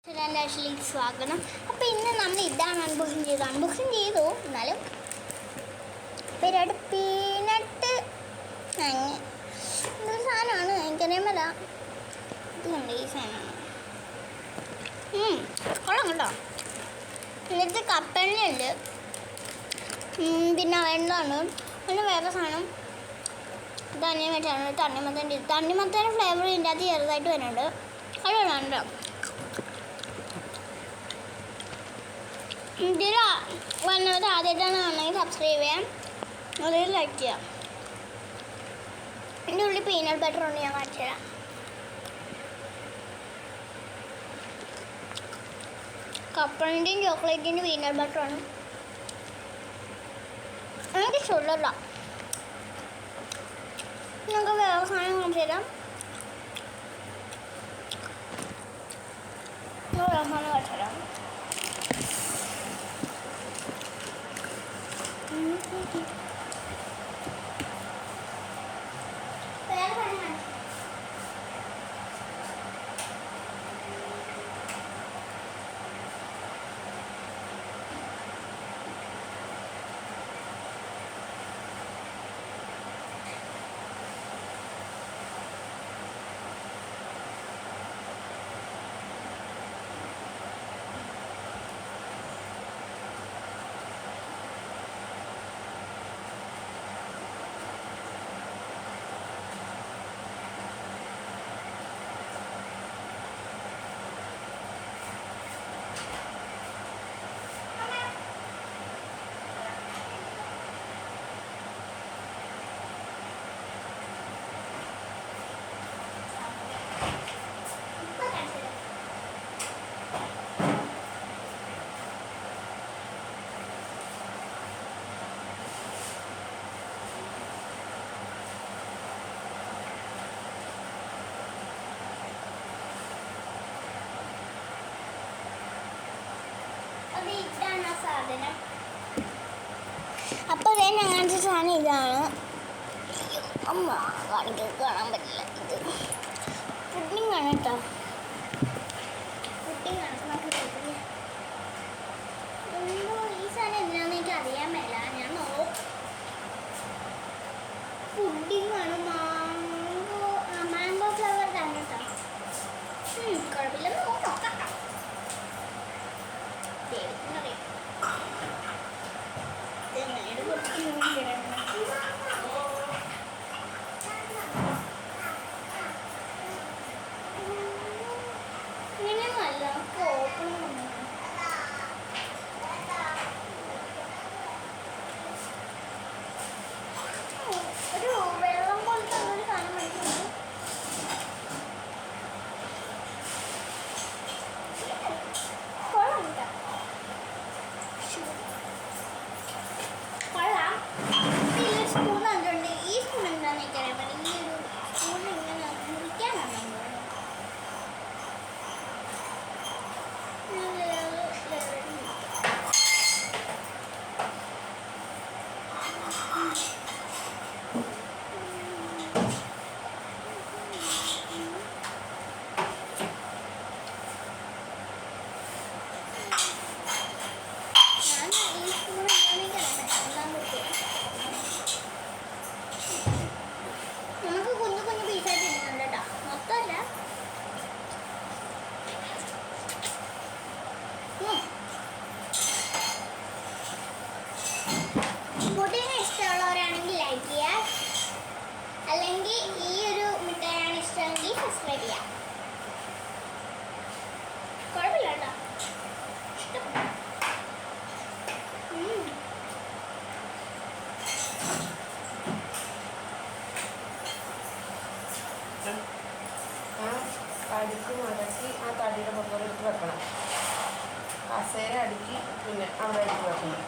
Actually സ്വാഗതം. അപ്പോൾ ഇന്ന് നമ്മൾ ഇതാണ് അൺബോക്സിങ് ചെയ്തു എന്നാലും പരിപാടി പീനട്ട് എന്തൊരു സാധനമാണ് എനിക്കറിയാമല്ല. ഇതുണ്ട് ഈ സാധനമാണ്. കൊള്ളാം കേട്ടോ. എന്നിട്ട് കപ്പലിനുണ്ട്, പിന്നെ എന്താണ് പിന്നെ വേറെ സാധനം തണ്ണിമത്തൻ്റെ ഫ്ലേവർ ഇതിൻ്റെ അകത്ത് ചെറുതായിട്ട് വരുന്നുണ്ട്. അത് വേണ്ടോ ഇതിൽ വന്നവർ ആദ്യമായിട്ടാണ് കാണണമെങ്കിൽ സബ്സ്ക്രൈബ് ചെയ്യാം, അതിൽ ലൈക്ക് ചെയ്യാം. എൻ്റെ ഉള്ളിൽ പീനട്ട് ബട്ടർ ഉണ്ട്, ഞാൻ കാണിച്ചു തരാം. കപ്പലിൻ്റെയും ചോക്ലേറ്റിൻ്റെയും പീനട്ട് ബട്ടറാണ്. എനിക്ക് ഇഷ്ടമുള്ള നമുക്ക് വേറെ സാധനം കാണിച്ചു തരാം. വേറെ സാധനം കാണിച്ചു തരാം. ഇതാണ് സാധനം. അപ്പോൾ ഞാൻ കാണിച്ച സാധനം ഇതാണ്. അമ്മ കാണാൻ പറ്റില്ല. ഇത് പുഡിംഗ് ആണ് കേട്ടോ. പുഡിംഗ് ആണ്. എന്തോ ഈ സാധനം എന്തിനാന്ന് എനിക്ക് അറിയാൻ മേല. ഞാൻ പുഡിംഗ് ആണ്. മാംഗോ ഫ്ലേവർ തന്നെ കേട്ടോ. കുഴപ്പമില്ലെന്ന് നോക്കാം. ഒരു വെള്ളം പോലത്തെ ഒരു സാധനം മേടിക്കുന്നു. കൊള്ളാം സ്പൂൺ കണ്ടിട്ടുണ്ട്. ഈ സ്പൂൺ എന്താണെന്ന് എനിക്കറിയാൻ പറ്റില്ല. ഈ ഒരു സ്പൂൺ ഇങ്ങനെ മുറിക്കാനാണ് നമുക്ക് കുഞ്ഞു കുഞ്ഞു പീസായിട്ട് ഇടുന്നുണ്ട് കേട്ടോ, മൊത്തമല്ല. പുഡിംഗ് ഇഷ്ടമുള്ളവരാണെങ്കിൽ ലൈക്ക് ചെയ്യുക, അല്ലെങ്കിൽ ഈ ഒരു മിഠായിയാണ് ഇഷ്ടമെങ്കിൽ സബ്സ്ക്രൈബ് ചെയ്യാം. കുഴപ്പമില്ല കേട്ടോ, ഇഷ്ടപ്പെട്ടു. അടുക്ക് മടക്കി ആ തടിയുടെ പുറത്തോടെ എടുത്ത് വെക്കണം. കസേര അടുക്കി പിന്നെ അവിടെ എടുത്ത് വെക്കണം.